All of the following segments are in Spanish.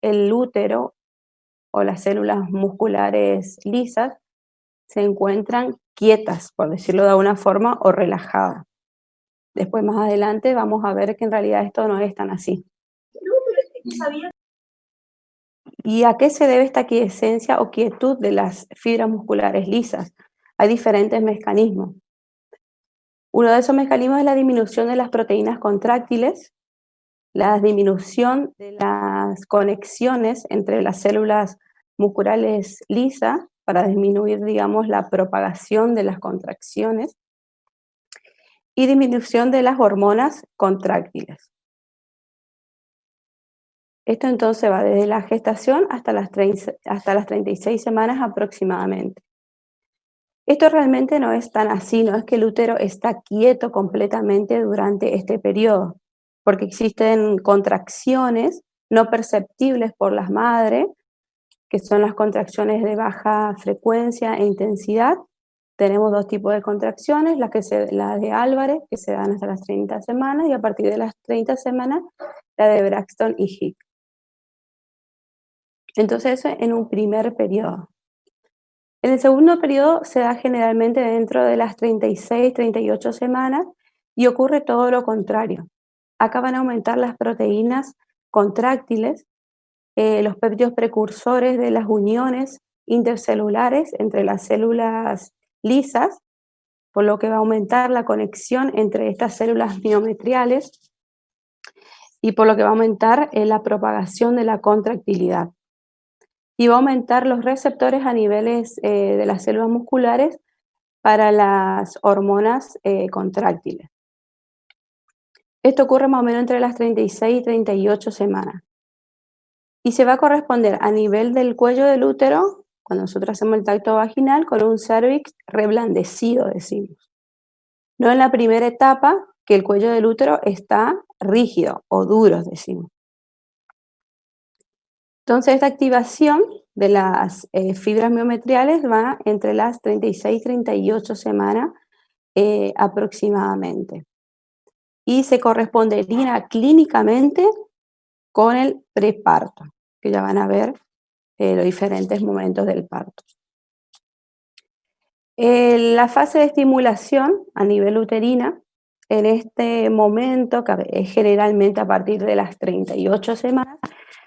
el útero o las células musculares lisas se encuentran quietas, por decirlo de alguna forma, o relajadas. Después, más adelante, vamos a ver que en realidad esto no es tan así. ¿Y a qué se debe esta quiescencia o quietud de las fibras musculares lisas? Hay diferentes mecanismos. Uno de esos mecanismos es la disminución de las proteínas contráctiles, la disminución de las conexiones entre las células musculares lisas para disminuir, digamos, la propagación de las contracciones y disminución de las hormonas contráctiles. Esto entonces va desde la gestación hasta las 36 semanas aproximadamente. Esto realmente no es tan así, no es que el útero está quieto completamente durante este periodo, porque existen contracciones no perceptibles por las madres, que son las contracciones de baja frecuencia e intensidad. Tenemos dos tipos de contracciones, la de Álvarez, que se dan hasta las 30 semanas, y a partir de las 30 semanas, la de Braxton y Hicks. Entonces, eso en un primer periodo. En el segundo periodo se da generalmente dentro de las 36, 38 semanas y ocurre todo lo contrario. Acá van a aumentar las proteínas contráctiles, los péptidos precursores de las uniones intercelulares entre las células lisas, por lo que va a aumentar la conexión entre estas células miometriales y por lo que va a aumentar la propagación de la contractilidad. Y va a aumentar los receptores a niveles de las células musculares para las hormonas contráctiles. Esto ocurre más o menos entre las 36 y 38 semanas. Y se va a corresponder a nivel del cuello del útero, cuando nosotros hacemos el tacto vaginal, con un cervix reblandecido, decimos. No en la primera etapa, que el cuello del útero está rígido o duro, decimos. Entonces, esta activación de las fibras miometriales va entre las 36 y 38 semanas aproximadamente. Y se correspondería clínicamente con el preparto, que ya van a ver los diferentes momentos del parto. La fase de estimulación a nivel uterina, en este momento, que es generalmente a partir de las 38 semanas,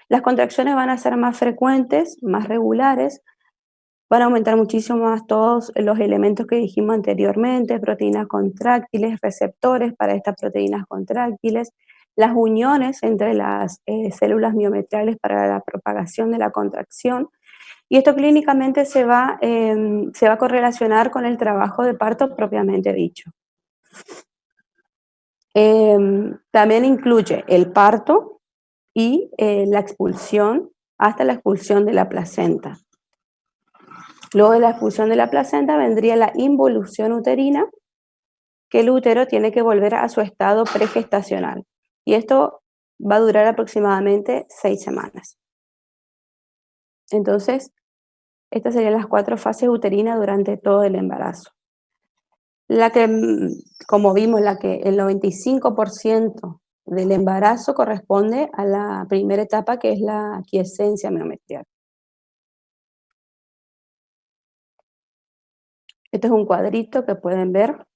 las contracciones van a ser más frecuentes, más regulares, van a aumentar muchísimo más todos los elementos que dijimos anteriormente, proteínas contráctiles, receptores para estas proteínas contráctiles, las uniones entre las células miometriales para la propagación de la contracción. Y esto clínicamente se va a correlacionar con el trabajo de parto propiamente dicho. También incluye el parto y la expulsión, hasta la expulsión de la placenta. Luego de la expulsión de la placenta vendría la involución uterina, que el útero tiene que volver a su estado pregestacional. Y esto va a durar aproximadamente 6 semanas. Entonces, estas serían las 4 fases uterinas durante todo el embarazo. La que, como vimos, el 95% del embarazo corresponde a la primera etapa, que es la quiescencia miometrial. Este es un cuadrito que pueden ver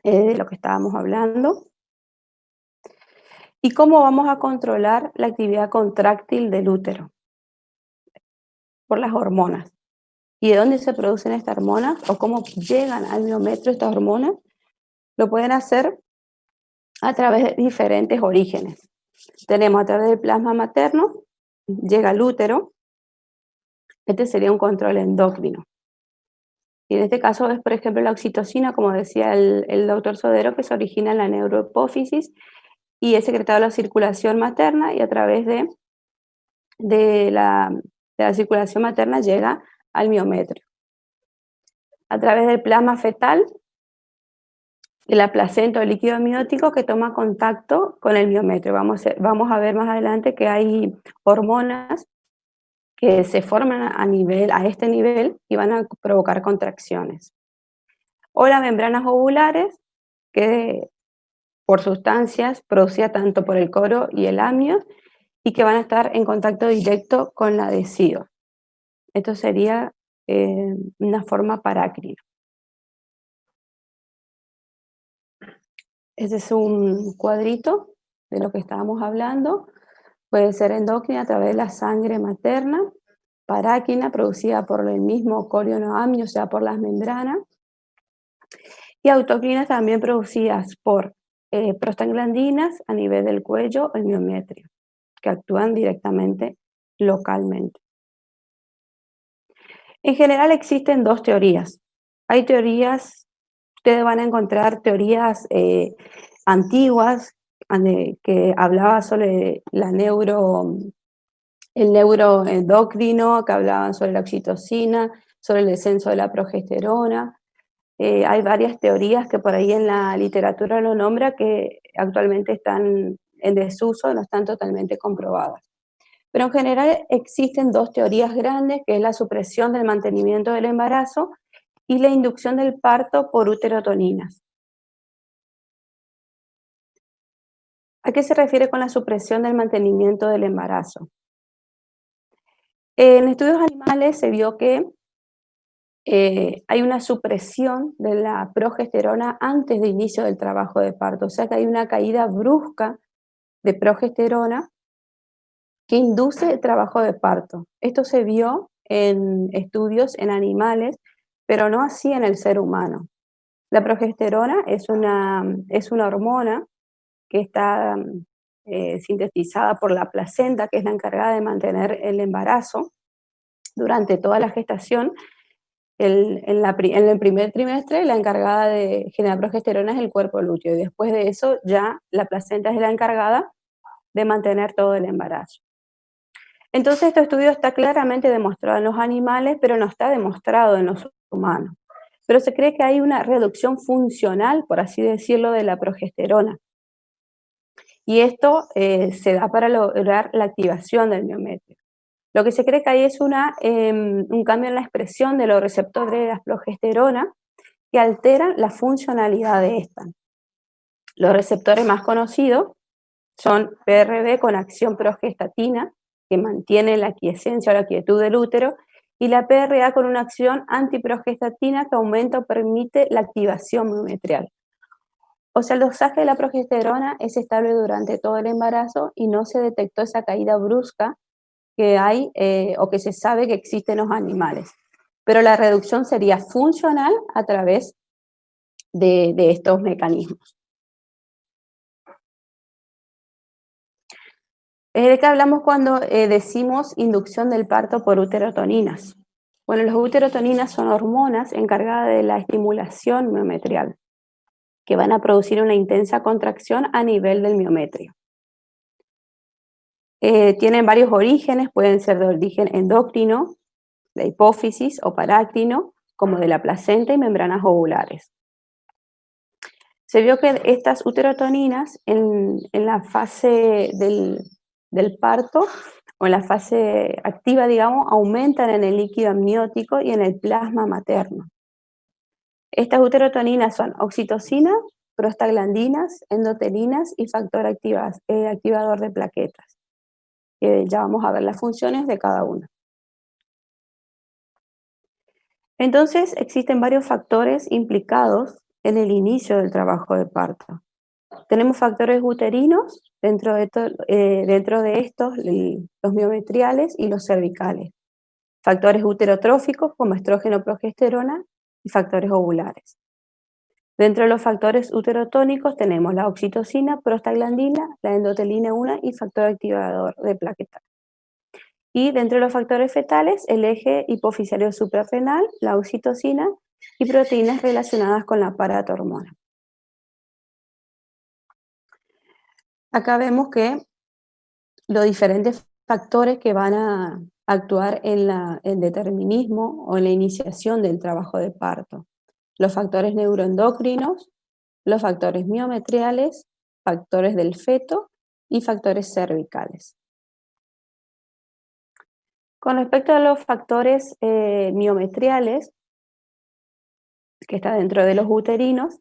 de lo que estábamos hablando. ¿Y cómo vamos a controlar la actividad contráctil del útero? Por las hormonas. ¿Y de dónde se producen estas hormonas? ¿O cómo llegan al miometrio estas hormonas? Lo pueden hacer a través de diferentes orígenes. Tenemos a través del plasma materno, llega al útero. Este sería un control endocrino. Y en este caso es, por ejemplo, la oxitocina, como decía el doctor Sodero, que se origina en la neurohipófisis y es secretado a la circulación materna, y a través de la circulación materna llega al miometrio. A través del plasma fetal, de la placenta o líquido amniótico que toma contacto con el miometrio. Vamos a ver más adelante que hay hormonas que se forman a este nivel y van a provocar contracciones. O las membranas ovulares, que por sustancias producidas tanto por el coro y el amnio, y que van a estar en contacto directo con la adhesiva. Esto sería una forma parácrina. Ese es un cuadrito de lo que estábamos hablando. Puede ser endócrina a través de la sangre materna, paráquina producida por el mismo corionoamnio, o sea, por las membranas, y autócrinas también producidas por prostaglandinas a nivel del cuello, el miometrio, que actúan directamente localmente. En general existen dos teorías. Hay teorías, ustedes van a encontrar teorías antiguas que hablaba sobre el neuroendocrino, que hablaban sobre la oxitocina, sobre el descenso de la progesterona. Hay varias teorías que por ahí en la literatura lo nombra que actualmente están en desuso, no están totalmente comprobadas. Pero en general existen dos teorías grandes, que es la supresión del mantenimiento del embarazo y la inducción del parto por uterotoninas. ¿A qué se refiere con la supresión del mantenimiento del embarazo? En estudios animales se vio que hay una supresión de la progesterona antes del inicio del trabajo de parto, o sea que hay una caída brusca de progesterona que induce el trabajo de parto. Esto se vio en estudios en animales, pero no así en el ser humano. La progesterona es una hormona que está sintetizada por la placenta, que es la encargada de mantener el embarazo durante toda la gestación. En el primer trimestre, la encargada de generar progesterona es el cuerpo lúteo, y después de eso ya la placenta es la encargada de mantener todo el embarazo. Entonces, este estudio está claramente demostrado en los animales, pero no está demostrado en los humanos. Pero se cree que hay una reducción funcional, por así decirlo, de la progesterona. Y esto se da para lograr la activación del miometrio. Lo que se cree que hay es un cambio en la expresión de los receptores de la progesterona que alteran la funcionalidad de esta. Los receptores más conocidos son PRB con acción progestatina, que mantiene la quiescencia o la quietud del útero, y la PRA con una acción antiprogestatina que aumenta o permite la activación miometrial. O sea, el dosaje de la progesterona es estable durante todo el embarazo y no se detectó esa caída brusca que hay o que se sabe que existe en los animales. Pero la reducción sería funcional a través de estos mecanismos. ¿De qué hablamos cuando decimos inducción del parto por uterotoninas? Bueno, las uterotoninas son hormonas encargadas de la estimulación miometrial, que van a producir una intensa contracción a nivel del miometrio. Tienen varios orígenes, pueden ser de origen endocrino, de hipófisis o parácrino, como de la placenta y membranas ovulares. Se vio que estas uterotoninas en la fase del parto o en la fase activa, digamos, aumentan en el líquido amniótico y en el plasma materno. Estas uterotoninas son oxitocina, prostaglandinas, endotelinas y factor activador de plaquetas. Ya vamos a ver las funciones de cada una. Entonces, existen varios factores implicados en el inicio del trabajo de parto. Tenemos factores uterinos, dentro de estos los miometriales y los cervicales. Factores uterotróficos como estrógeno, progesterona y factores ovulares. Dentro de los factores uterotónicos tenemos la oxitocina, prostaglandina, la endotelina 1 y factor activador de plaquetas. Y dentro de los factores fetales, el eje hipoficiario suprarrenal, la oxitocina y proteínas relacionadas con la paratormona. Acá vemos que los diferentes factores que van a actuar en el determinismo o en la iniciación del trabajo de parto. Los factores neuroendocrinos, los factores miometriales, factores del feto y factores cervicales. Con respecto a los factores miometriales, que está dentro de los uterinos,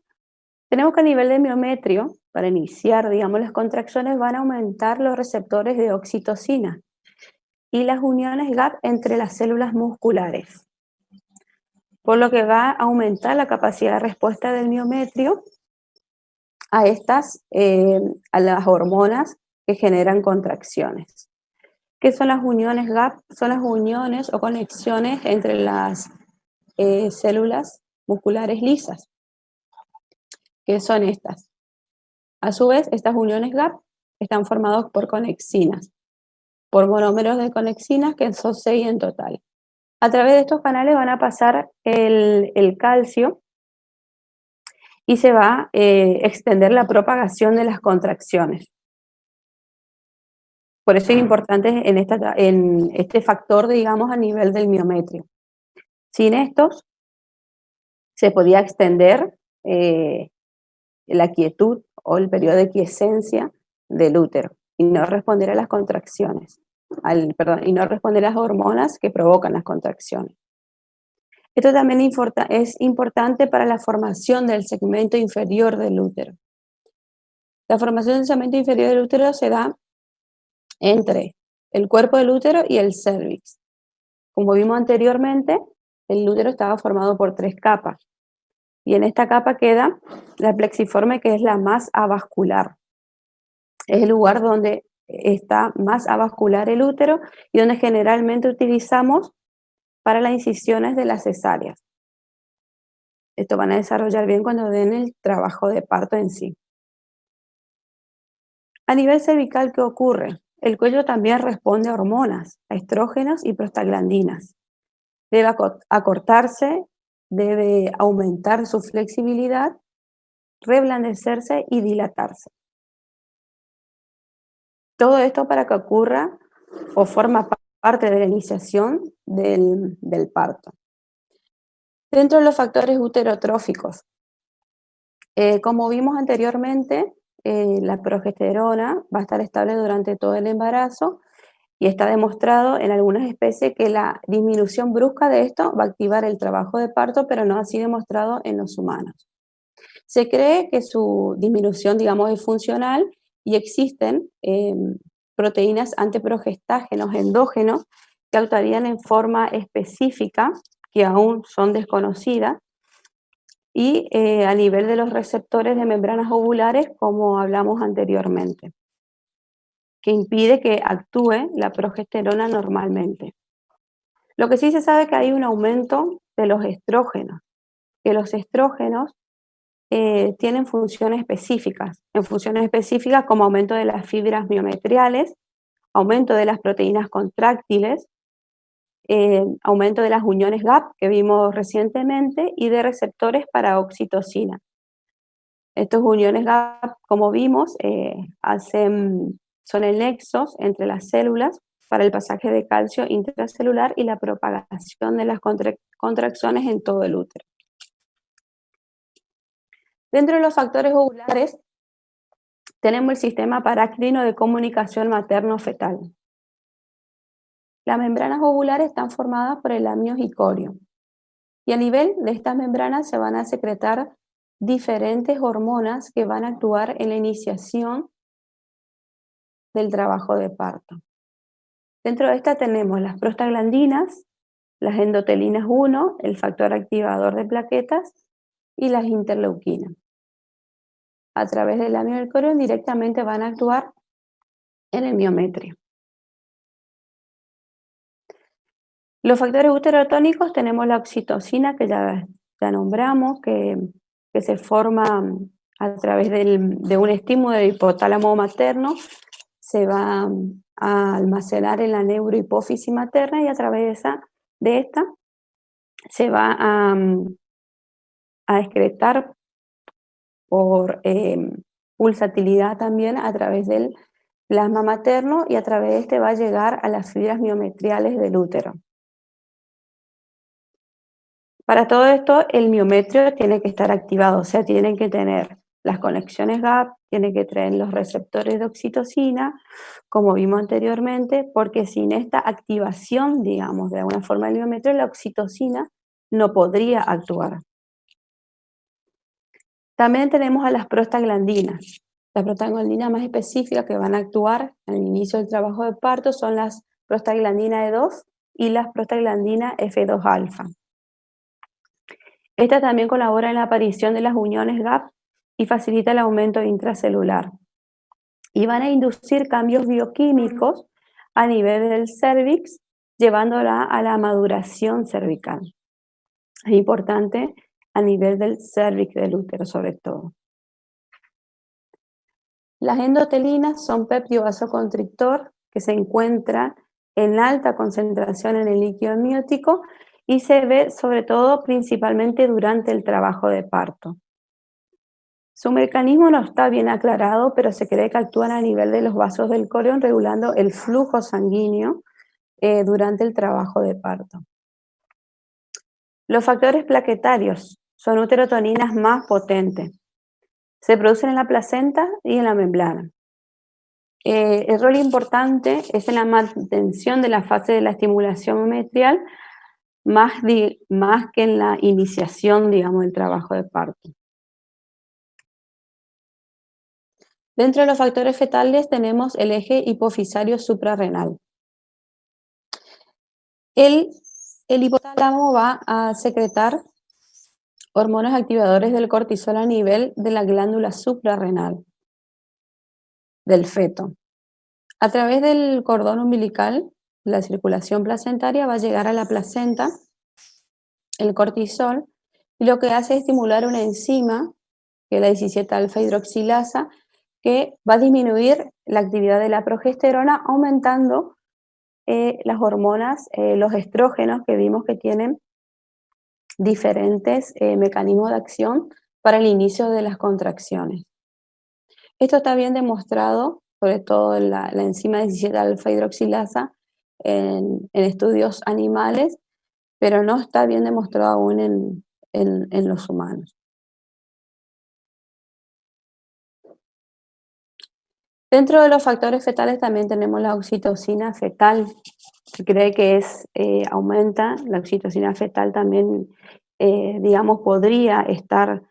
Tenemos que a nivel de miometrio, para iniciar, digamos, las contracciones, van a aumentar los receptores de oxitocina y las uniones GAP entre las células musculares, por lo que va a aumentar la capacidad de respuesta del miometrio a a las hormonas que generan contracciones. ¿Qué son las uniones GAP? Son las uniones o conexiones entre las células musculares lisas, que son estas. A su vez, estas uniones GAP están formadas por conexinas, por monómeros de conexinas, que son 6 en total. A través de estos canales van a pasar el calcio y se va a extender la propagación de las contracciones. Por eso es importante en este factor, digamos, a nivel del miometrio. Sin estos, se podía extender la quietud o el periodo de quiescencia del útero y no responder a las contracciones, y no responder a las hormonas que provocan las contracciones. Esto también es importante para la formación del segmento inferior del útero. La formación del segmento inferior del útero se da entre el cuerpo del útero y el cérvix. Como vimos anteriormente, el útero estaba formado por 3 capas. Y en esta capa queda la plexiforme, que es la más avascular. Es el lugar donde está más avascular el útero y donde generalmente utilizamos para las incisiones de las cesáreas. Esto van a desarrollar bien cuando den el trabajo de parto en sí. A nivel cervical, ¿qué ocurre? El cuello también responde a hormonas, a estrógenos y prostaglandinas. Debe acortarse, debe aumentar su flexibilidad, reblandecerse y dilatarse. Todo esto para que ocurra o forma parte de la iniciación del parto. Dentro de los factores uterotróficos, como vimos anteriormente, la progesterona va a estar estable durante todo el embarazo y está demostrado en algunas especies que la disminución brusca de esto va a activar el trabajo de parto, pero no así demostrado en los humanos. Se cree que su disminución, digamos, es funcional y existen proteínas antiprogestágenos endógenos que actuarían en forma específica, que aún son desconocidas, y a nivel de los receptores de membranas ovulares, como hablamos anteriormente, que impide que actúe la progesterona normalmente. Lo que sí se sabe es que hay un aumento de los estrógenos, que los estrógenos tienen funciones específicas como aumento de las fibras miometriales, aumento de las proteínas contráctiles, aumento de las uniones GAP que vimos recientemente y de receptores para oxitocina. Estas uniones GAP, como vimos, son el nexos entre las células para el pasaje de calcio intracelular y la propagación de las contracciones en todo el útero. Dentro de los factores ovulares tenemos el sistema parácrino de comunicación materno-fetal. Las membranas ovulares están formadas por el amnios-jicorio y a nivel de estas membranas se van a secretar diferentes hormonas que van a actuar en la iniciación del trabajo de parto. Dentro de esta tenemos las prostaglandinas, las endotelinas 1, el factor activador de plaquetas y las interleuquinas. A través del amnios-jicorio directamente van a actuar en el miometrio. Los factores uterotónicos tenemos la oxitocina, que ya nombramos, que se forma a través de un estímulo del hipotálamo materno, se va a almacenar en la neurohipófisis materna y a través de esta se va a excretar por pulsatilidad también a través del plasma materno y a través de este va a llegar a las fibras miometriales del útero. Para todo esto, el miometrio tiene que estar activado, o sea, tienen que tener las conexiones GAP, tiene que tener los receptores de oxitocina, como vimos anteriormente, porque sin esta activación, digamos, de alguna forma del miometrio, la oxitocina no podría actuar. También tenemos a las prostaglandinas. Las prostaglandinas más específicas que van a actuar al inicio del trabajo de parto son las prostaglandina E2 y las prostaglandina F2 alfa. Esta también colabora en la aparición de las uniones GAP y facilita el aumento intracelular. Y van a inducir cambios bioquímicos a nivel del cérvix, llevándola a la maduración cervical. Es importante a nivel del cérvix del útero, sobre todo. Las endotelinas son péptido vasoconstrictor que se encuentra en alta concentración en el líquido amniótico y se ve sobre todo principalmente durante el trabajo de parto. Su mecanismo no está bien aclarado, pero se cree que actúan a nivel de los vasos del corión regulando el flujo sanguíneo durante el trabajo de parto. Los factores plaquetarios son uterotoninas más potentes. Se producen en la placenta y en la membrana. El rol importante es en la mantención de la fase de la estimulación mametrial más que en la iniciación, digamos, del trabajo de parto. Dentro de los factores fetales tenemos el eje hipofisario suprarrenal. El hipotálamo va a secretar hormonas activadores del cortisol a nivel de la glándula suprarrenal del feto. A través del cordón umbilical, la circulación placentaria va a llegar a la placenta, el cortisol, y lo que hace es estimular una enzima, que es la 17-alfa hidroxilasa, que va a disminuir la actividad de la progesterona, aumentando las hormonas, los estrógenos, que vimos que tienen diferentes mecanismos de acción para el inicio de las contracciones. Esto está bien demostrado, sobre todo en la enzima 17-alfa hidroxilasa, en estudios animales, pero no está bien demostrado aún en los humanos. Dentro de los factores fetales también tenemos la oxitocina fetal. Se cree que aumenta, la oxitocina fetal también, digamos, podría estar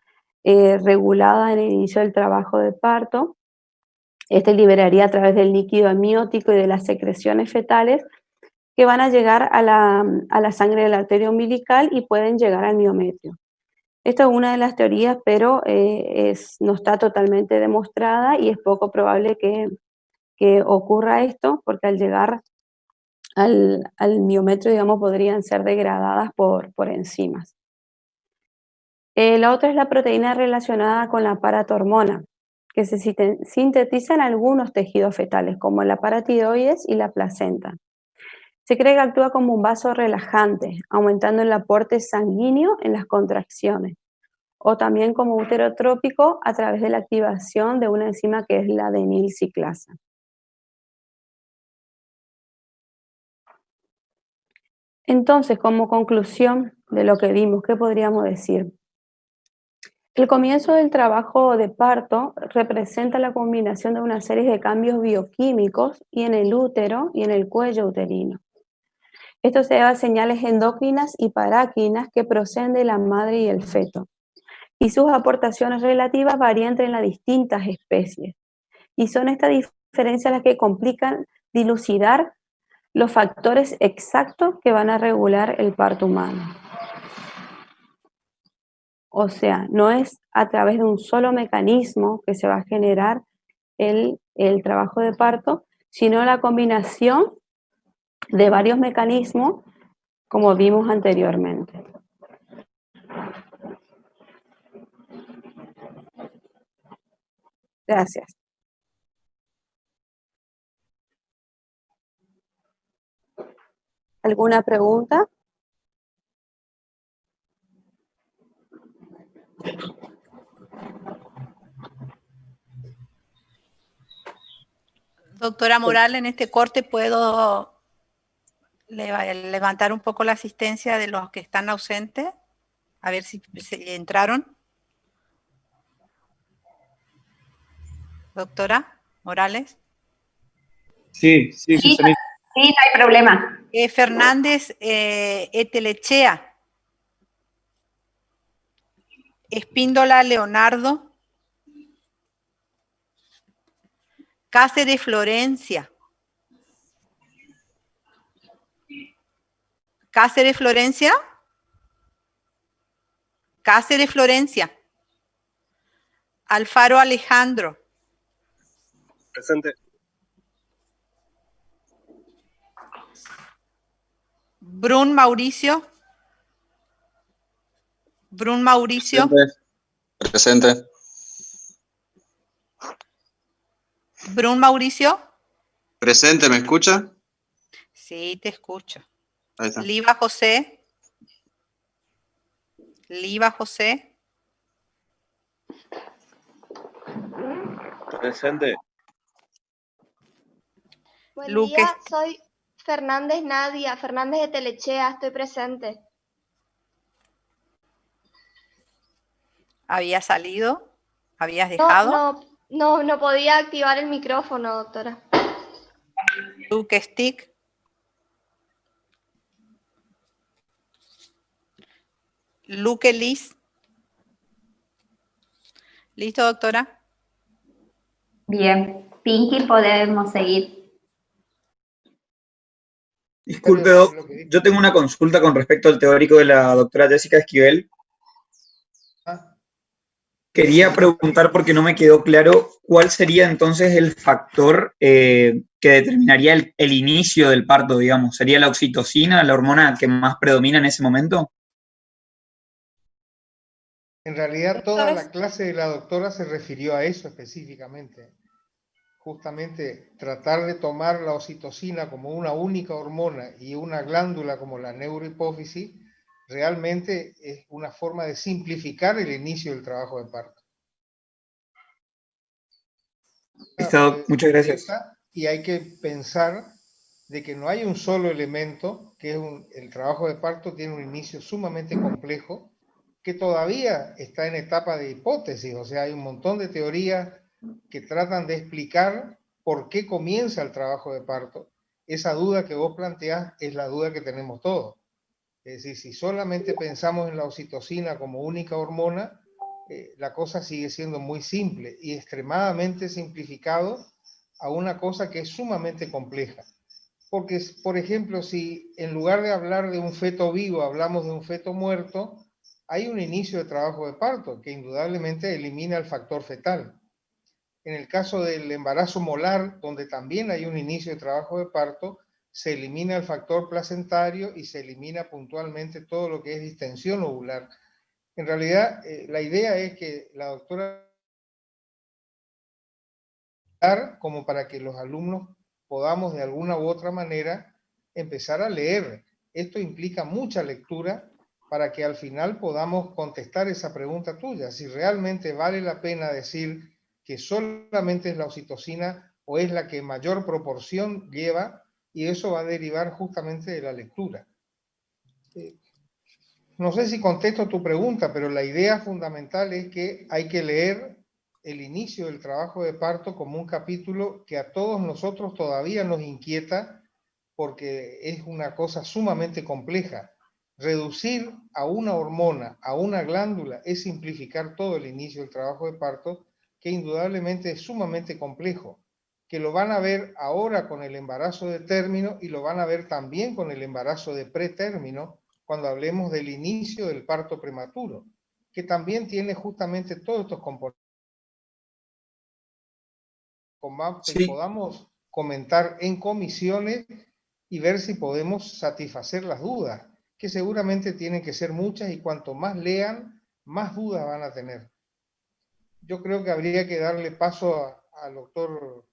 regulada en el inicio del trabajo de parto. Este liberaría a través del líquido amniótico y de las secreciones fetales que van a llegar a la sangre de la arteria umbilical y pueden llegar al miometrio. Esto es una de las teorías, pero no está totalmente demostrada y es poco probable que ocurra esto, porque al llegar al miometrio, digamos, podrían ser degradadas por enzimas. La otra es la proteína relacionada con la paratormona, que se sintetiza en algunos tejidos fetales, como la paratiroides y la placenta. Se cree que actúa como un vaso relajante, aumentando el aporte sanguíneo en las contracciones, o también como uterotrópico a través de la activación de una enzima que es la adenilciclasa. Entonces, como conclusión de lo que vimos, ¿qué podríamos decir? El comienzo del trabajo de parto representa la combinación de una serie de cambios bioquímicos y en el útero y en el cuello uterino. Esto se debe a señales endocrinas y paráquinas que proceden de la madre y el feto, y sus aportaciones relativas varían entre las distintas especies. Y son estas diferencias las que complican dilucidar los factores exactos que van a regular el parto humano. O sea, no es a través de un solo mecanismo que se va a generar el trabajo de parto, sino la combinación de varios mecanismos, como vimos anteriormente. Gracias. ¿Alguna pregunta? Doctora Morales, en este corte puedo levantar un poco la asistencia de los que están ausentes, a ver si entraron. Doctora Morales. Sí, no hay problema. Fernández Etelechea. Espíndola Leonardo. Cáceres Florencia. Cáceres Florencia. Cáceres Florencia. Alfaro Alejandro. Presente. Brun Mauricio. Brun Mauricio. Presente. Brun Mauricio. Presente, ¿me escucha? Sí, te escucho. Ahí está. Liva José. Liva José. Presente. Buen Luque. día, soy Fernández Nadia, Fernández de Telechea, estoy presente. ¿Había salido? ¿Habías dejado? No podía activar el micrófono, doctora. Luque Stick. Luque Liz. ¿Listo, doctora? Bien. Pinky, podemos seguir. Disculpe, Doc, yo tengo una consulta con respecto al teórico de la doctora Jessica Esquivel. Quería preguntar porque no me quedó claro cuál sería entonces el factor que determinaría el inicio del parto, digamos. ¿Sería la oxitocina, la hormona que más predomina en ese momento? En realidad toda la clase de la doctora se refirió a eso específicamente. Justamente tratar de tomar la oxitocina como una única hormona y una glándula como la neurohipófisis realmente es una forma de simplificar el inicio del trabajo de parto. Muchas gracias. Y hay que pensar de que no hay un solo elemento, que es el trabajo de parto tiene un inicio sumamente complejo, que todavía está en etapa de hipótesis, o sea, hay un montón de teorías que tratan de explicar por qué comienza el trabajo de parto. Esa duda que vos planteás es la duda que tenemos todos. Es decir, si solamente pensamos en la oxitocina como única hormona, la cosa sigue siendo muy simple y extremadamente simplificado a una cosa que es sumamente compleja. Porque, por ejemplo, si en lugar de hablar de un feto vivo hablamos de un feto muerto, hay un inicio de trabajo de parto que indudablemente elimina el factor fetal. En el caso del embarazo molar, donde también hay un inicio de trabajo de parto, se elimina el factor placentario y se elimina puntualmente todo lo que es distensión ovular. En realidad, la idea es que la doctora, como para que los alumnos podamos de alguna u otra manera empezar a leer. Esto implica mucha lectura para que al final podamos contestar esa pregunta tuya, si realmente vale la pena decir que solamente es la oxitocina o es la que mayor proporción lleva, y eso va a derivar justamente de la lectura. No sé si contesto tu pregunta, pero la idea fundamental es que hay que leer el inicio del trabajo de parto como un capítulo que a todos nosotros todavía nos inquieta porque es una cosa sumamente compleja. Reducir a una hormona, a una glándula, es simplificar todo el inicio del trabajo de parto, que indudablemente es sumamente complejo, que lo van a ver ahora con el embarazo de término y lo van a ver también con el embarazo de pretérmino, cuando hablemos del inicio del parto prematuro, que también tiene justamente todos estos componentes. Que podamos comentar en comisiones y ver si podemos satisfacer las dudas, que seguramente tienen que ser muchas y cuanto más lean, más dudas van a tener. Yo creo que habría que darle paso al doctor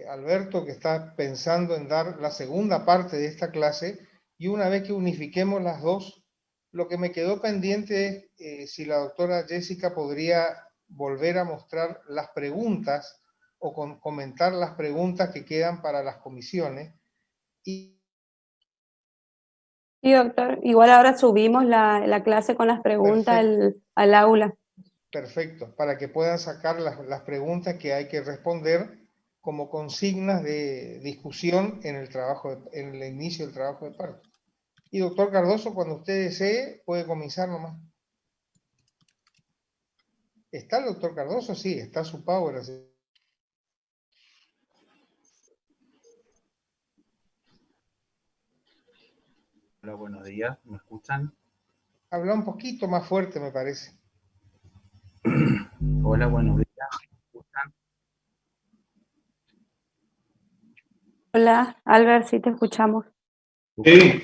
Alberto, que está pensando en dar la segunda parte de esta clase, y una vez que unifiquemos las dos, lo que me quedó pendiente es si la doctora Jessica podría volver a mostrar las preguntas o comentar las preguntas que quedan para las comisiones. Sí, doctor. Igual ahora subimos la clase con las preguntas al aula. Perfecto, para que puedan sacar las preguntas que hay que responder como consignas de discusión en el inicio del trabajo de parto. Y doctor Cardoso, cuando usted desee, puede comenzar nomás. ¿Está el doctor Cardoso? Sí, está su power. Hola, buenos días. ¿Me escuchan? Habla un poquito más fuerte, me parece. Hola, buenos días. ¿Me escuchan? Hola, Albert, sí te escuchamos. Sí.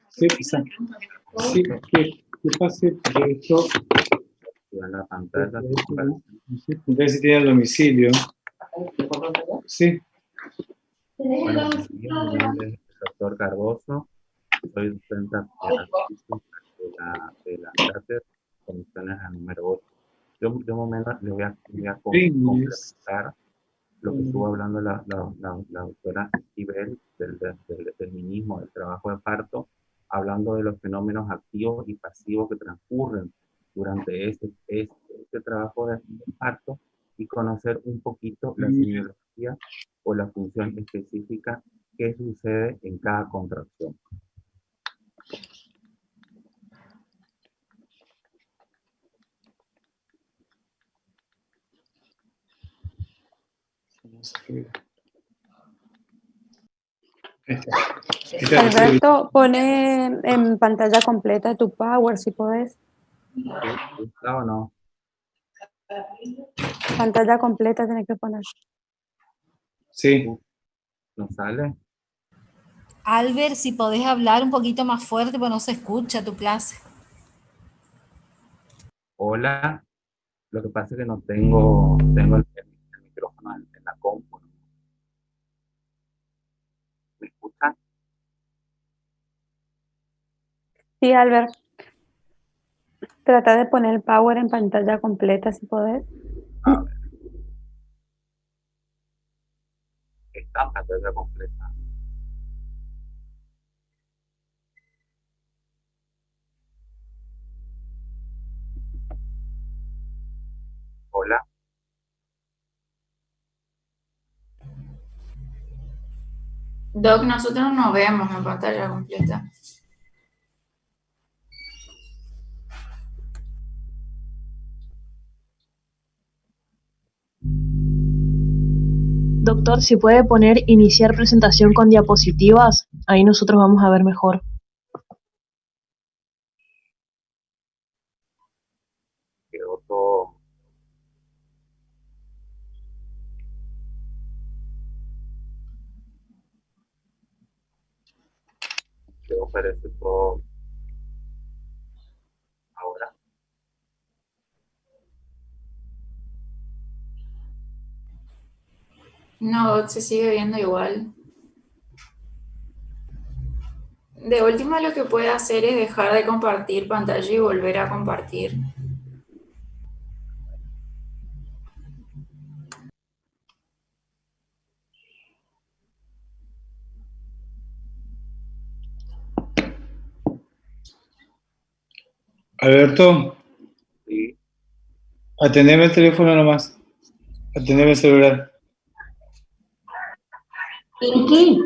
Sí, sí, que pase de esto. En la pantalla. Ver si tiene el domicilio. Sí. Bueno, buenos días. Mi nombre es el doctor Cardoso. Soy docente de la cátedra Comisiones a número 8. Yo de momento le voy a complementar lo que estuvo hablando la doctora Esquivel del feminismo, del trabajo de parto, hablando de los fenómenos activos y pasivos que transcurren durante este trabajo de parto y conocer un poquito la semiología o la función específica que sucede en cada contracción. Alberto, pone en pantalla completa tu power si podés. ¿Está o no? Pantalla completa tenés que poner. Sí. ¿No sale? Albert, si podés hablar un poquito más fuerte, pues no se escucha tu clase. Hola. Lo que pasa es que no tengo el micrófono en la compu. ¿Me escuchan? Sí, Albert. Trata de poner el power en pantalla completa si podés. A ver. Está en pantalla completa. Hola. Doc, nosotros no vemos en pantalla completa. Doctor, si puede poner iniciar presentación con diapositivas, ahí nosotros vamos a ver mejor. Quedó todo. Parece todo. Ahora. No, Doc, se sigue viendo igual. De última, lo que puede hacer es dejar de compartir pantalla y volver a compartir. Alberto. Sí. Atendeme el teléfono nomás. Atendeme el celular. Pinky,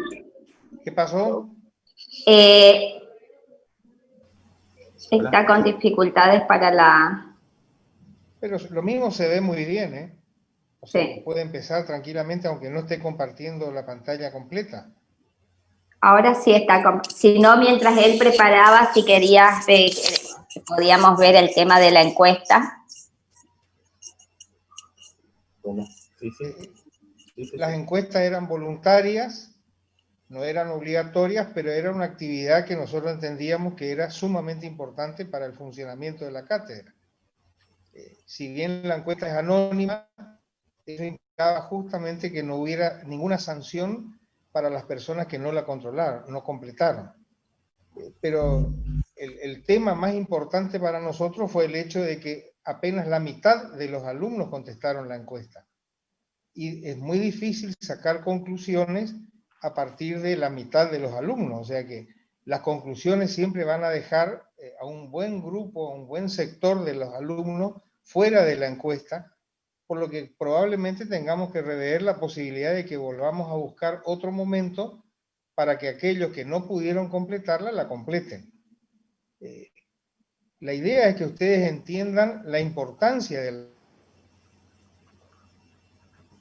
¿Qué pasó? Está con dificultades para la... Pero lo mismo se ve muy bien, ¿eh? O sea, Sí. puede empezar tranquilamente aunque no esté compartiendo la pantalla completa. Ahora sí está... Si no, mientras él preparaba, si querías, podíamos ver el tema de la encuesta. ¿Cómo? Sí. Las encuestas eran voluntarias, no eran obligatorias, pero era una actividad que nosotros entendíamos que era sumamente importante para el funcionamiento de la cátedra. Si bien la encuesta es anónima, eso implicaba justamente que no hubiera ninguna sanción para las personas que no la controlaron, no completaron. Pero el tema más importante para nosotros fue el hecho de que apenas la mitad de los alumnos contestaron la encuesta. Y es muy difícil sacar conclusiones a partir de la mitad de los alumnos. O sea que las conclusiones siempre van a dejar a un buen grupo, a un buen sector de los alumnos fuera de la encuesta, por lo que probablemente tengamos que rever la posibilidad de que volvamos a buscar otro momento para que aquellos que no pudieron completarla, la completen. La idea es que ustedes entiendan la importancia de la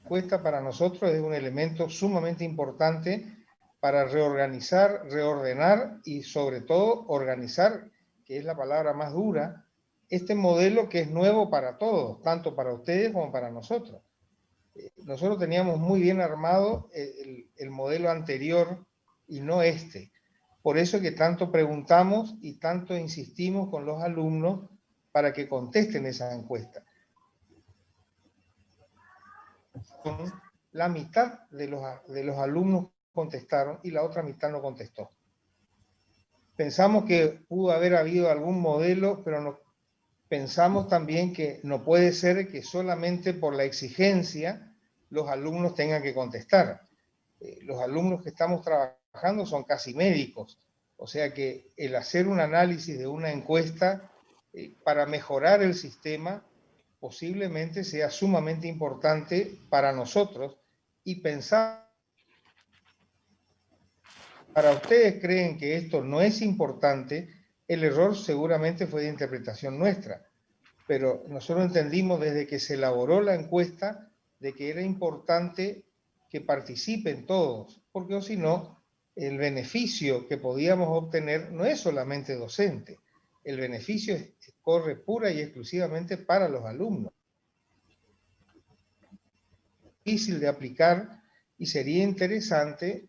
encuesta. Para nosotros es un elemento sumamente importante para reorganizar, reordenar y sobre todo organizar, que es la palabra más dura, este modelo que es nuevo para todos, tanto para ustedes como para nosotros. Nosotros teníamos muy bien armado el modelo anterior y no este. Por eso que tanto preguntamos y tanto insistimos con los alumnos para que contesten esa encuesta. La mitad de los alumnos contestaron y la otra mitad no contestó. Pensamos que pudo haber habido algún modelo, pero no, pensamos también que no puede ser que solamente por la exigencia los alumnos tengan que contestar. Los alumnos que estamos trabajando son casi médicos, o sea que el hacer un análisis de una encuesta para mejorar el sistema posiblemente sea sumamente importante para nosotros y pensar. Para ustedes creen que esto no es importante, el error seguramente fue de interpretación nuestra, pero nosotros entendimos desde que se elaboró la encuesta de que era importante que participen todos, porque o si no, el beneficio que podíamos obtener no es solamente docente, el beneficio corre pura y exclusivamente para los alumnos. Difícil de aplicar y sería interesante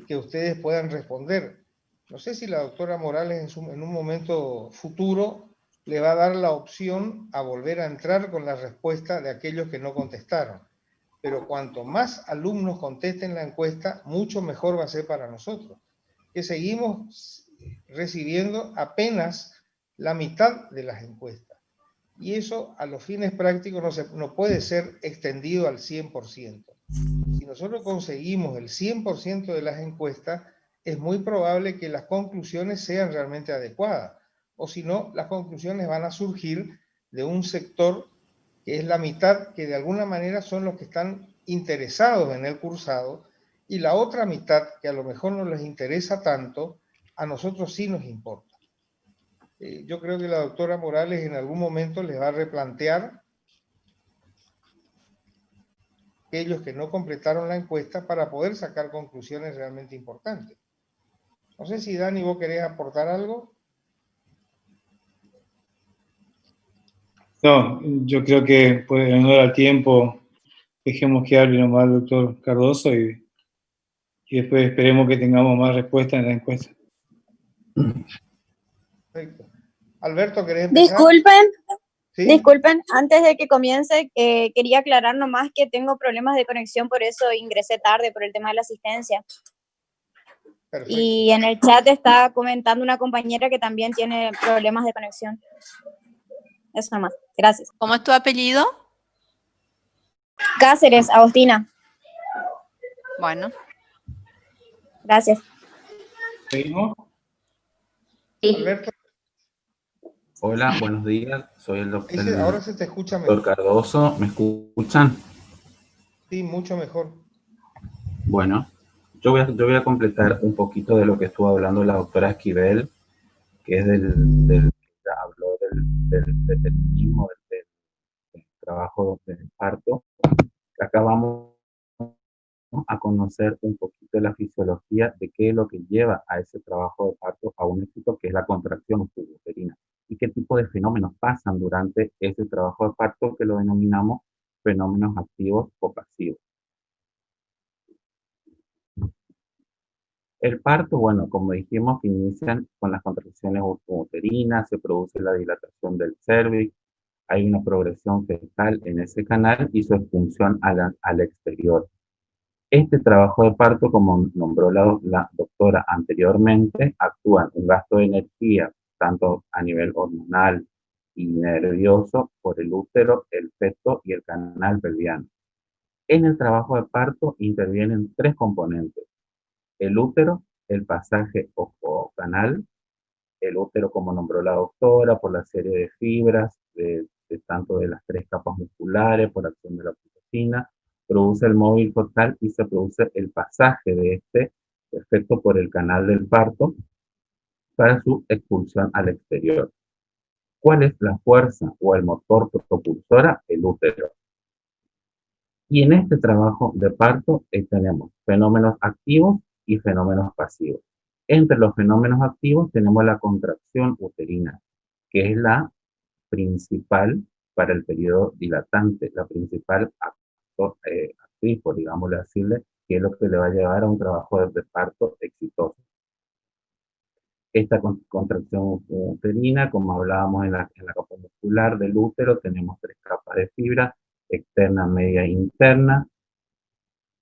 que ustedes puedan responder. No sé si la doctora Morales en un momento futuro le va a dar la opción a volver a entrar con la respuesta de aquellos que no contestaron. Pero cuanto más alumnos contesten la encuesta, mucho mejor va a ser para nosotros, que seguimos recibiendo apenas la mitad de las encuestas. Y eso a los fines prácticos no puede ser extendido al 100%. Si nosotros conseguimos el 100% de las encuestas, es muy probable que las conclusiones sean realmente adecuadas. O si no, las conclusiones van a surgir de un sector que es la mitad, que de alguna manera son los que están interesados en el cursado, y la otra mitad, que a lo mejor no les interesa tanto, a nosotros sí nos importa. Yo creo que la doctora Morales en algún momento les va a replantear aquellos que no completaron la encuesta para poder sacar conclusiones realmente importantes. No sé si Dani, vos querés aportar algo. No, yo creo que pues, en honor al tiempo, dejemos que hable nomás el doctor Cardoso y después esperemos que tengamos más respuestas en la encuesta. Perfecto. Alberto, ¿querés empezar? Disculpen, ¿Sí? disculpen, antes de que comience, quería aclarar nomás que tengo problemas de conexión, por eso ingresé tarde por el tema de la asistencia. Perfecto. Y en el chat está comentando una compañera que también tiene problemas de conexión. Eso nomás, gracias. ¿Cómo es tu apellido? Cáceres, Agostina. Bueno. Gracias. ¿Seguimos? Sí. Alberto, Hola, buenos días. Soy el doctor, ahora se te escucha mejor. doctor Cardoso. ¿Me escuchan? Sí, mucho mejor. Bueno, yo voy a completar un poquito de lo que estuvo hablando la doctora Esquivel, que es habló del feminismo, del trabajo del parto. Acá vamos a conocer un poquito de la fisiología de qué es lo que lleva a ese trabajo de parto a un éxito, que es la contracción uterina, y qué tipo de fenómenos pasan durante ese trabajo de parto, que lo denominamos fenómenos activos o pasivos. El parto, bueno, como dijimos, inician con las contracciones uterinas, se produce la dilatación del cérvix, hay una progresión fetal en ese canal y su expulsión al exterior. Este trabajo de parto, como nombró la doctora anteriormente, actúa en un gasto de energía, tanto a nivel hormonal y nervioso, por el útero, el feto y el canal pelviano. En el trabajo de parto intervienen tres componentes: el útero, el pasaje o canal, el útero, como nombró la doctora, por la serie de fibras, tanto de las tres capas musculares, por acción de la oxitocina, produce el móvil fetal y se produce el pasaje de este efecto por el canal del parto para su expulsión al exterior. ¿Cuál es la fuerza o el motor propulsora? El útero. Y en este trabajo de parto tenemos fenómenos activos y fenómenos pasivos. Entre los fenómenos activos tenemos la contracción uterina, que es la principal para el periodo dilatante, la principal actriz, por digámosle así, que es lo que le va a llevar a un trabajo de parto exitoso. Esta contracción uterina, como hablábamos en la capa muscular del útero, tenemos 3 capas de fibra, externa, media e interna.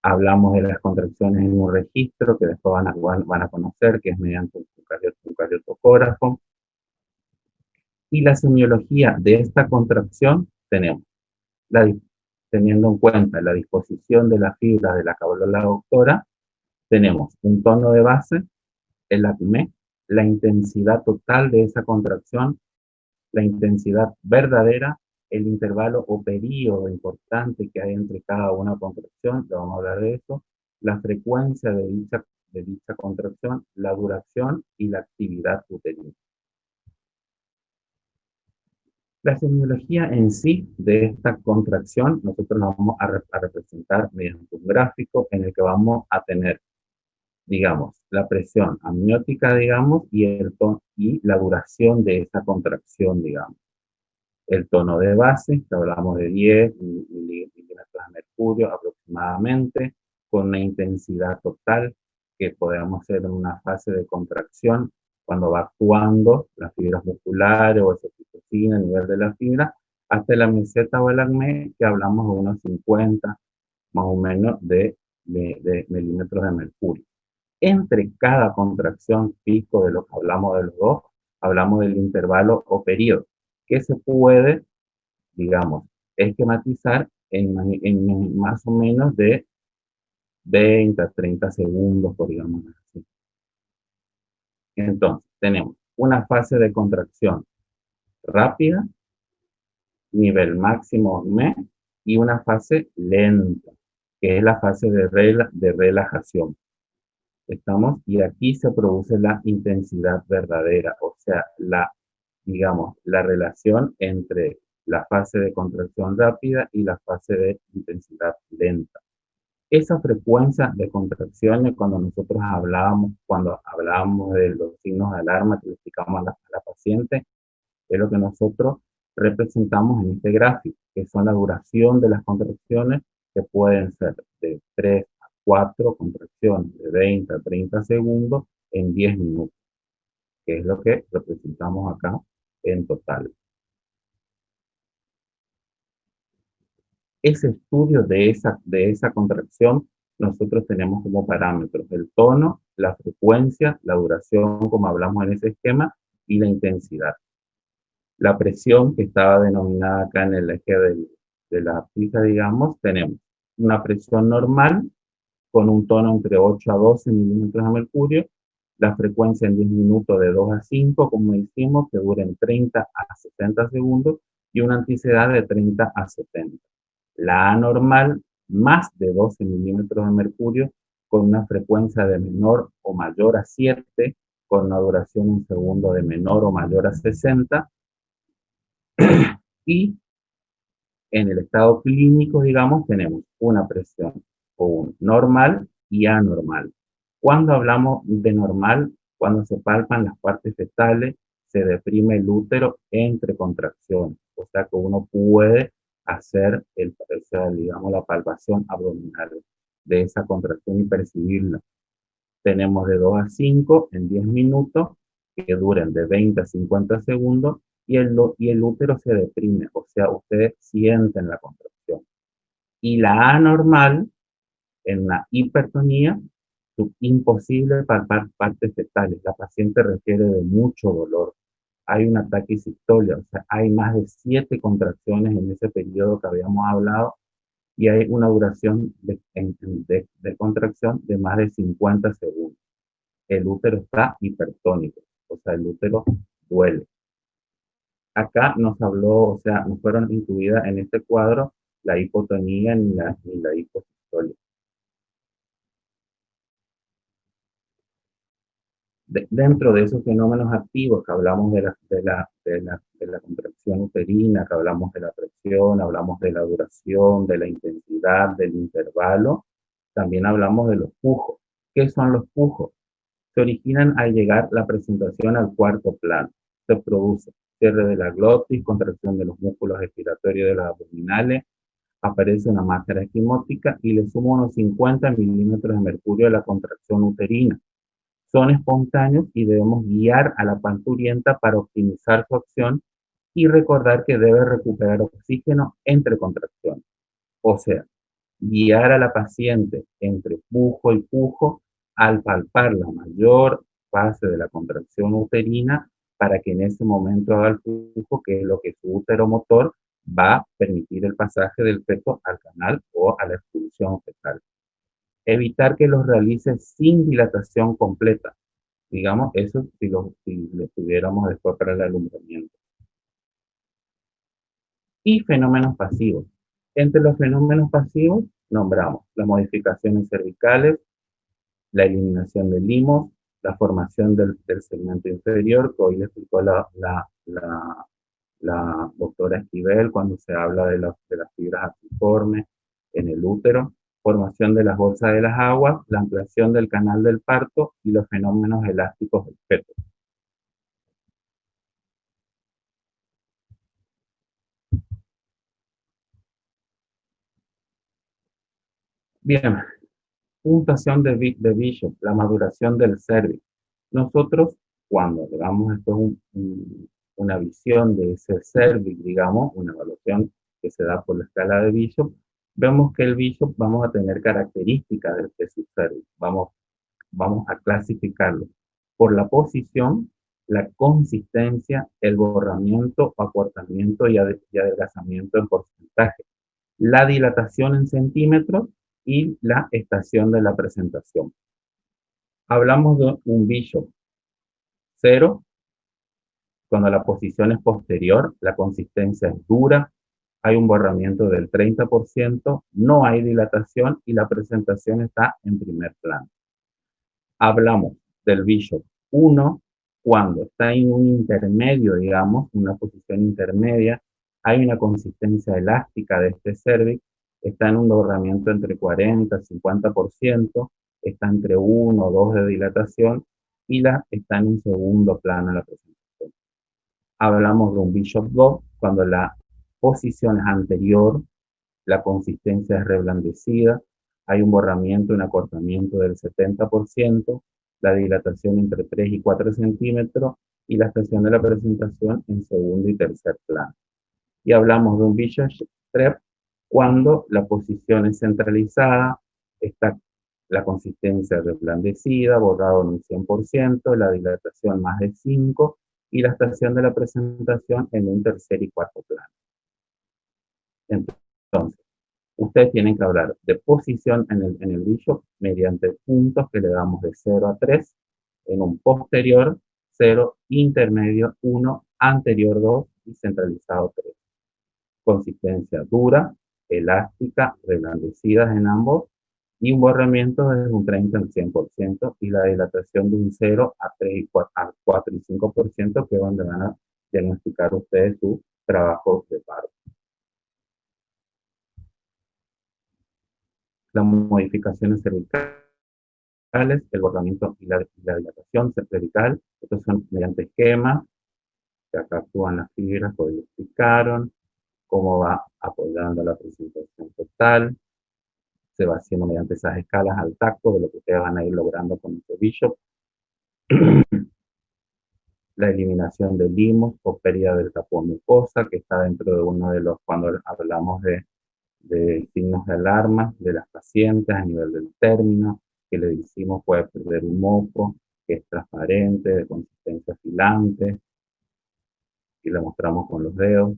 Hablamos de las contracciones en un registro que después van a conocer, que es mediante un cardiotocógrafo. Y la semiología de esta contracción tenemos, teniendo en cuenta la disposición de las fibras de la cápsula aductora, tenemos un tono de base, el acné, la intensidad total de esa contracción, la intensidad verdadera, el intervalo o periodo importante que hay entre cada una contracción, ya vamos a hablar de eso, la frecuencia de dicha contracción, la duración y la actividad uterina. La semiología en sí de esta contracción, nosotros la vamos a representar mediante un gráfico en el que vamos a tener, digamos, la presión amniótica, digamos, y la duración de esta contracción, digamos. El tono de base, que hablamos de 10 milímetros de mercurio aproximadamente, con una intensidad total que podemos hacer en una fase de contracción cuando va actuando las fibras musculares o esa oxitocina a nivel de la fibra, hasta la meseta o el acné, que hablamos de unos 50 más o menos de milímetros de mercurio. Entre cada contracción pico de lo que hablamos de los dos, hablamos del intervalo o periodo, que se puede, digamos, esquematizar en más o menos de 20 a 30 segundos, por digamos así. Entonces, tenemos una fase de contracción rápida, nivel máximo M, y una fase lenta, que es la fase de relajación. ¿Estamos? Y aquí se produce la intensidad verdadera, o sea, digamos, la relación entre la fase de contracción rápida y la fase de intensidad lenta. Esa frecuencia de contracciones, cuando hablábamos de los signos de alarma que le explicamos a la paciente, es lo que nosotros representamos en este gráfico, que son la duración de las contracciones, que pueden ser de 3 a 4 contracciones de 20 a 30 segundos en 10 minutos, que es lo que representamos acá en total. Ese estudio de esa contracción, nosotros tenemos como parámetros el tono, la frecuencia, la duración, como hablamos en ese esquema, y la intensidad. La presión, que estaba denominada acá en el eje de la fija, digamos, tenemos una presión normal con un tono entre 8 a 12 milímetros de mercurio, la frecuencia en 10 minutos de 2 a 5, como decimos, que duren 30 a 60 segundos, y una intensidad de 30 a 70. La anormal, más de 12 milímetros de mercurio, con una frecuencia de menor o mayor a 7, con una duración en segundo de menor o mayor a 60, y en el estado clínico, digamos, tenemos una presión o un normal y anormal. Cuando hablamos de normal, cuando se palpan las partes fetales, se deprime el útero entre contracciones, o sea que uno puede hacer digamos, la palpación abdominal de esa contracción y percibirla. Tenemos de 2 a 5 en 10 minutos, que duren de 20 a 50 segundos, y el útero se deprime, o sea, ustedes sienten la contracción. Y la anormal, en la hipertonía, es imposible palpar partes fetales. La paciente requiere de mucho dolor. Hay un ataque taquicictolia, o sea, hay más de 7 contracciones en ese periodo que habíamos hablado, y hay una duración de contracción de más de 50 segundos. El útero está hipertónico, o sea, el útero duele. Acá nos habló, o sea, no fueron incluidas en este cuadro la hipotonía ni la hiposistolia. Dentro de esos fenómenos activos que hablamos de la contracción uterina, que hablamos de la presión, hablamos de la duración, de la intensidad, del intervalo, también hablamos de los pujos. ¿Qué son los pujos? Se originan al llegar la presentación al cuarto plano. Se produce cierre de la glotis, contracción de los músculos respiratorios de los abdominales, aparece una máscara esquimótica y le suma unos 50 milímetros de mercurio a la contracción uterina. Son espontáneos y debemos guiar a la parturienta para optimizar su acción y recordar que debe recuperar oxígeno entre contracciones. O sea, guiar a la paciente entre pujo y pujo al palpar la mayor fase de la contracción uterina para que en ese momento haga el pujo, que es lo que su útero motor va a permitir el pasaje del feto al canal o a la expulsión fetal. Evitar que los realice sin dilatación completa. Digamos, eso si lo tuviéramos después para el alumbramiento. Y fenómenos pasivos. Entre los fenómenos pasivos nombramos las modificaciones cervicales, la eliminación del limos, la formación del segmento inferior, que hoy le explicó la doctora Esquivel cuando se habla de las fibras apiformes en el útero, formación de las bolsas de las aguas, la ampliación del canal del parto y los fenómenos elásticos del feto. Bien, puntuación de Bishop, la maduración del cervix. Nosotros, cuando le damos después una visión de ese cervix, digamos, una evaluación que se da por la escala de Bishop, vemos que el Bishop vamos a tener características de su cervix. Vamos a clasificarlo por la posición, la consistencia, el borramiento, acortamiento y adelgazamiento en porcentaje, la dilatación en centímetros y la estación de la presentación. Hablamos de un Bishop 0, cuando la posición es posterior, la consistencia es dura, hay un borramiento del 30%, no hay dilatación y la presentación está en primer plano. Hablamos del Bishop 1, cuando está en un intermedio, digamos, una posición intermedia, hay una consistencia elástica de este cervix, está en un borramiento entre 40 y 50%, está entre 1 o 2 de dilatación y está en un segundo plano la presentación. Hablamos de un Bishop 2, cuando la posición es anterior, la consistencia es reblandecida, hay un borramiento, un acortamiento del 70%, la dilatación entre 3 y 4 centímetros y la estación de la presentación en segundo y tercer plano. Y hablamos de un Bishop 3 cuando la posición es centralizada, está la consistencia reblandecida, borrado en un 100%, la dilatación más de 5 y la estación de la presentación en un tercer y cuarto plano. Entonces, ustedes tienen que hablar de posición en el Bishop mediante puntos que le damos de 0 a 3, en un posterior 0, intermedio 1, anterior 2 y centralizado 3. Consistencia dura, elástica, reblandecidas en ambos y un borramiento desde un 30 al 100% y la dilatación de un 0 a 3 y 4 y 5%, que es donde van a diagnosticar ustedes su trabajo de parto. Las modificaciones cervicales, el borramiento y la dilatación cervical, estos son mediante esquemas, que acá actúan las fibras, como lo explicaron, cómo va apoyando la presentación total, se va haciendo mediante esas escalas al tacto de lo que ustedes van a ir logrando con este Bishop. La eliminación del limos o pérdida del tapón mucosa, que está dentro de uno de los, cuando hablamos de signos de alarma de las pacientes a nivel del término, que le decimos puede perder un moco, que es transparente, de consistencia filante, y le mostramos con los dedos.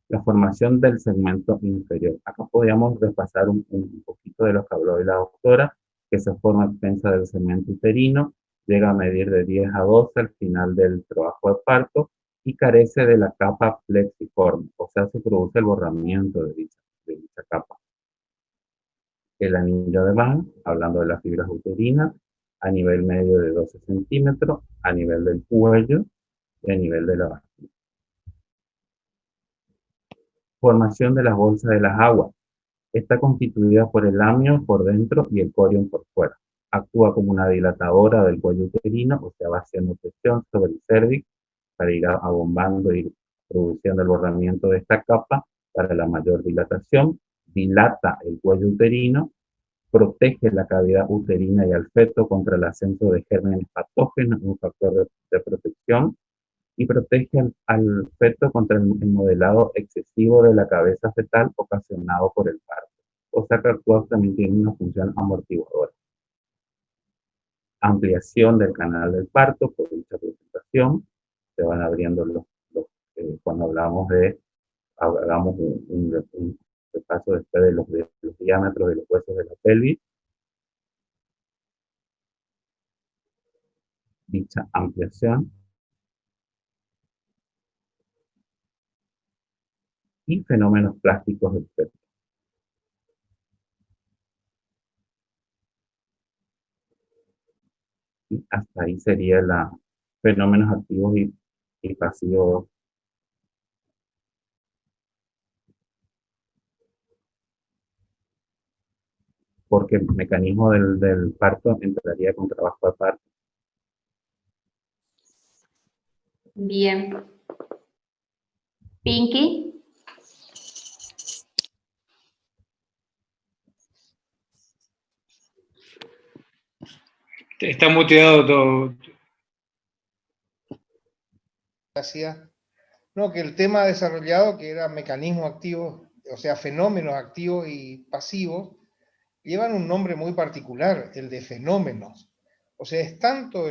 La formación del segmento inferior. Acá podríamos repasar un poquito de lo que habló hoy la doctora, que se forma extensa del segmento uterino, llega a medir de 10 a 12 al final del trabajo de parto y carece de la capa plexiforme, o sea, se produce el borramiento de dicha capa. El anillo de Van, hablando de las fibras uterinas, a nivel medio de 12 centímetros, a nivel del cuello y a nivel de la vagina. Formación de las bolsas de las aguas. Está constituida por el amnio por dentro y el corion por fuera. Actúa como una dilatadora del cuello uterino, o sea, va haciendo presión sobre el cérvix para ir abombando y produciendo el bordamiento de esta capa para la mayor dilatación. Dilata el cuello uterino, protege la cavidad uterina y al feto contra el ascenso de gérmenes patógenos, un factor de protección, y protege al feto contra el modelado excesivo de la cabeza fetal ocasionado por el parto. O sea que también tiene una función amortiguadora. Ampliación del canal del parto por dicha presentación. Se van abriendo cuando hablamos hagamos un repaso después de los diámetros de los huesos de la pelvis. Dicha ampliación. Y fenómenos plásticos del feto. Y hasta ahí sería fenómenos activos y pasivos. Porque el mecanismo del parto entraría con trabajo de parto. Bien. Pinky. Está muteado todo. Gracias. No, que el tema desarrollado, que era mecanismos activos, o sea, fenómenos activos y pasivos, llevan un nombre muy particular, el de fenómenos. O sea, es tanto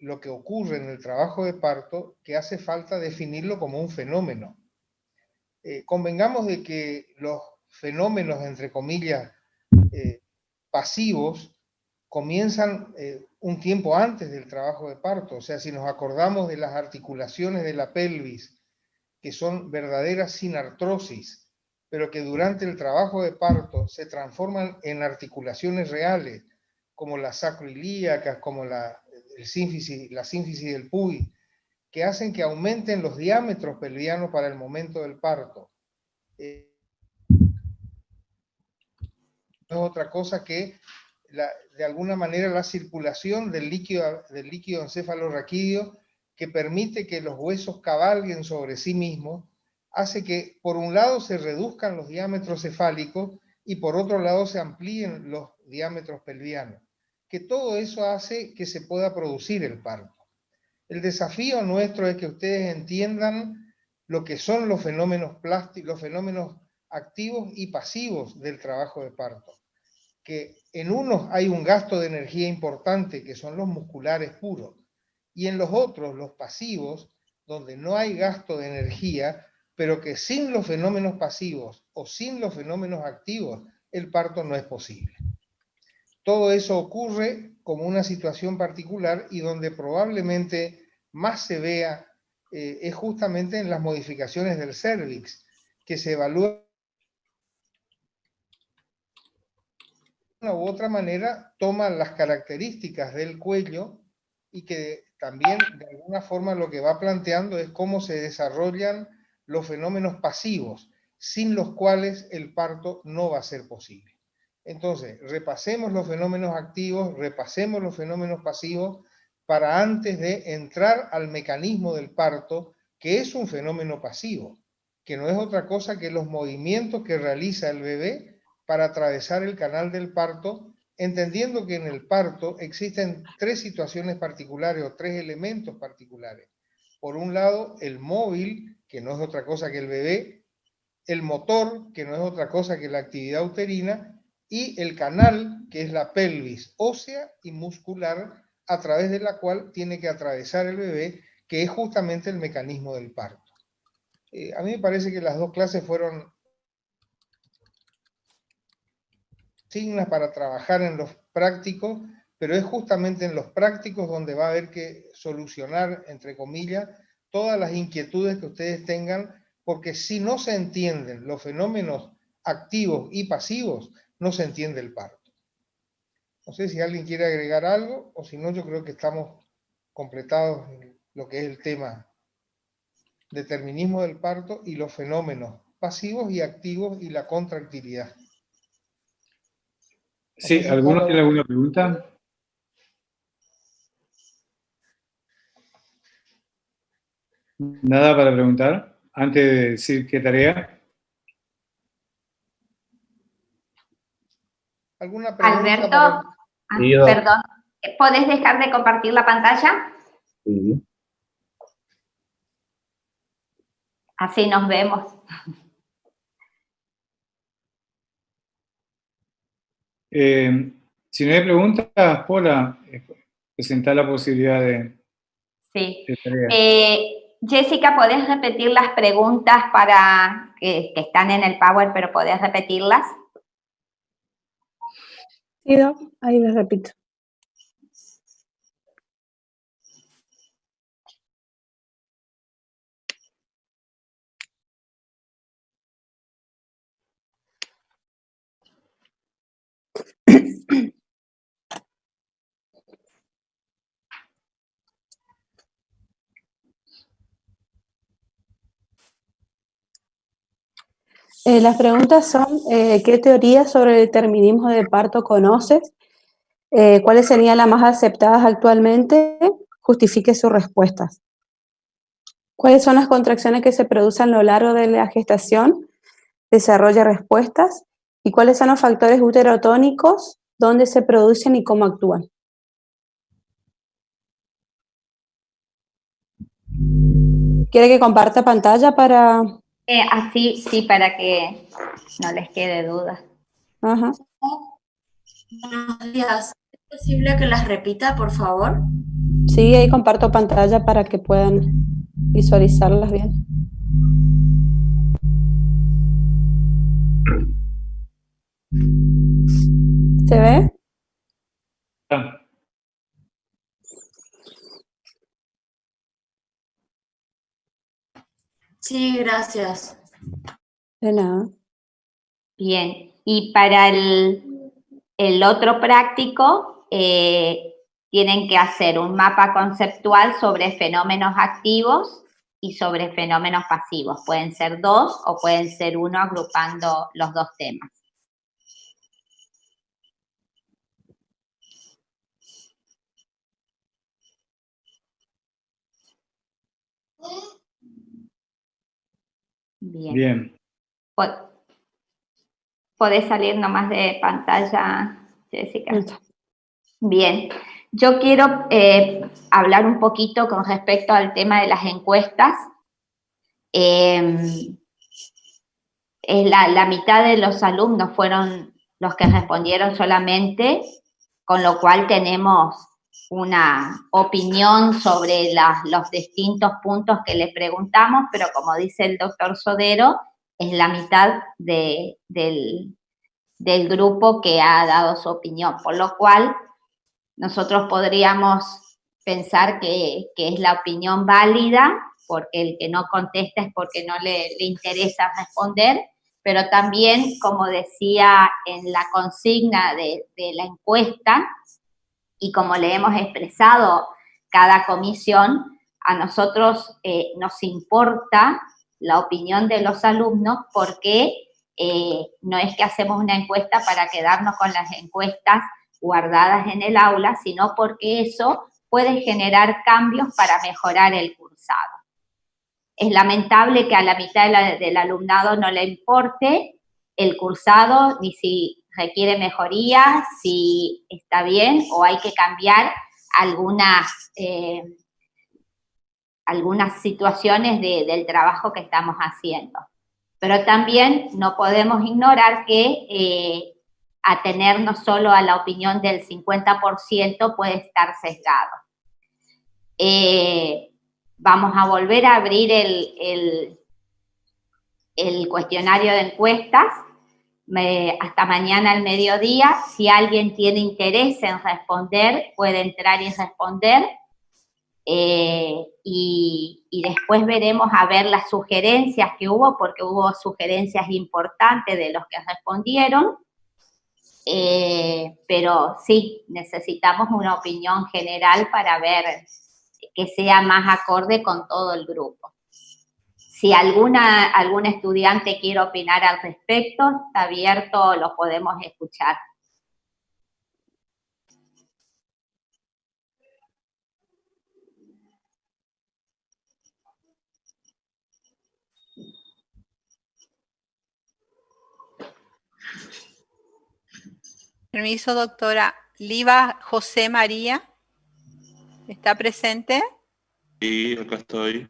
lo que ocurre en el trabajo de parto que hace falta definirlo como un fenómeno. Convengamos de que los fenómenos, entre comillas, pasivos, comienzan un tiempo antes del trabajo de parto. O sea, si nos acordamos de las articulaciones de la pelvis, que son verdaderas sinartrosis, pero que durante el trabajo de parto se transforman en articulaciones reales, como las sacroiliacas, como la sínfisis del PUI, que hacen que aumenten los diámetros pelvianos para el momento del parto. No es otra cosa que, de alguna manera, la circulación del líquido encefalorraquídeo que permite que los huesos cabalguen sobre sí mismos, hace que, por un lado, se reduzcan los diámetros cefálicos y, por otro lado, se amplíen los diámetros pelvianos. Que todo eso hace que se pueda producir el parto. El desafío nuestro es que ustedes entiendan lo que son los fenómenos plásticos, los fenómenos activos y pasivos del trabajo de parto. Que en unos hay un gasto de energía importante, que son los musculares puros, y en los otros, los pasivos, donde no hay gasto de energía, pero que sin los fenómenos pasivos o sin los fenómenos activos, el parto no es posible. Todo eso ocurre como una situación particular y donde probablemente más se vea es justamente en las modificaciones del cérvix, que se evalúa de una u otra manera, toman las características del cuello y que también de alguna forma lo que va planteando es cómo se desarrollan los fenómenos pasivos, sin los cuales el parto no va a ser posible. Entonces, repasemos los fenómenos activos, repasemos los fenómenos pasivos, para antes de entrar al mecanismo del parto, que es un fenómeno pasivo, que no es otra cosa que los movimientos que realiza el bebé para atravesar el canal del parto, entendiendo que en el parto existen tres situaciones particulares o tres elementos particulares. Por un lado, el móvil, que no es otra cosa que el bebé, el motor, que no es otra cosa que la actividad uterina, y el canal, que es la pelvis ósea y muscular, a través de la cual tiene que atravesar el bebé, que es justamente el mecanismo del parto. A mí me parece que las dos clases fueron signas para trabajar en los prácticos, pero es justamente en los prácticos donde va a haber que solucionar, entre comillas, todas las inquietudes que ustedes tengan, porque si no se entienden los fenómenos activos y pasivos, no se entiende el parto. No sé si alguien quiere agregar algo, o si no, yo creo que estamos completados en lo que es el tema determinismo del parto y los fenómenos pasivos y activos y la contractilidad. Sí, ¿alguno tiene alguna pregunta? ¿Nada para preguntar? Antes de decir qué tarea. ¿Alguna pregunta? Alberto, perdón, ¿podés dejar de compartir la pantalla? Sí. Así nos vemos. Si no hay preguntas, Paula, presentar la posibilidad de Sí. tarea. Jessica, ¿podés repetir las preguntas para que están en el Power, pero podés repetirlas? Sí, Doc, ahí les repito. Las preguntas son, ¿qué teorías sobre el determinismo del parto conoces? ¿Cuáles serían las más aceptadas actualmente? Justifique sus respuestas. ¿Cuáles son las contracciones que se producen a lo largo de la gestación? Desarrolla respuestas. ¿Y cuáles son los factores uterotónicos? ¿Dónde se producen y cómo actúan? ¿Quiere que comparta pantalla para...? Así, sí, para que no les quede duda. Ajá. Buenos días. ¿Es posible que las repita, por favor? Sí, ahí comparto pantalla para que puedan visualizarlas bien. ¿Se ve? Sí, gracias. De nada. Bien, y para el otro práctico, tienen que hacer un mapa conceptual sobre fenómenos activos y sobre fenómenos pasivos. Pueden ser dos o pueden ser uno agrupando los dos temas. Bien. ¿Podés salir nomás de pantalla, Jessica? Bien. Yo quiero hablar un poquito con respecto al tema de las encuestas. La mitad de los alumnos fueron los que respondieron solamente, con lo cual tenemos una opinión sobre los distintos puntos que le preguntamos, pero como dice el doctor Sodero, es la mitad del grupo que ha dado su opinión, por lo cual nosotros podríamos pensar que es la opinión válida, porque el que no contesta es porque no le interesa responder, pero también, como decía en la consigna de la encuesta, y como le hemos expresado cada comisión, a nosotros nos importa la opinión de los alumnos porque no es que hacemos una encuesta para quedarnos con las encuestas guardadas en el aula, sino porque eso puede generar cambios para mejorar el cursado. Es lamentable que a la mitad del alumnado no le importe el cursado, ni si requiere mejoría, si está bien o hay que cambiar algunas situaciones del trabajo que estamos haciendo. Pero también no podemos ignorar que atenernos solo a la opinión del 50% puede estar sesgado. Vamos a volver a abrir el cuestionario de encuestas hasta mañana al mediodía. Si alguien tiene interés en responder, puede entrar y responder. Y después veremos a ver las sugerencias que hubo, porque hubo sugerencias importantes de los que respondieron. pero sí, necesitamos una opinión general para ver que sea más acorde con todo el grupo. Si algún estudiante quiere opinar al respecto, está abierto, lo podemos escuchar. Permiso, doctora. Liva José María, ¿está presente? Sí, acá estoy.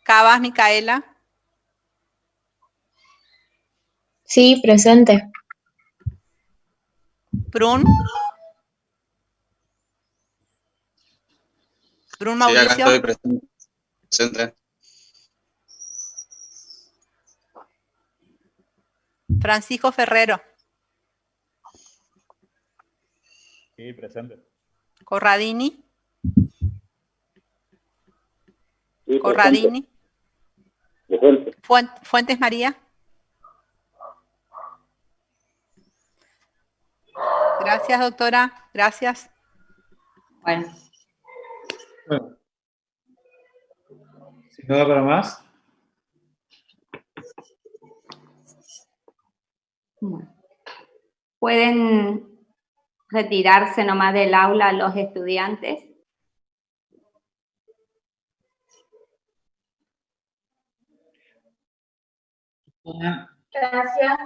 Cabas Micaela. Sí, presente. Brun. Brun Sí, acá Mauricio. estoy presente. Francisco Ferrero. Sí, presente. Corradini. Sí, Corradini. presente. Fuentes María. Gracias, doctora. Gracias. Bueno. Bueno. Si no da para más. Pueden retirarse nomás del aula los estudiantes. Gracias.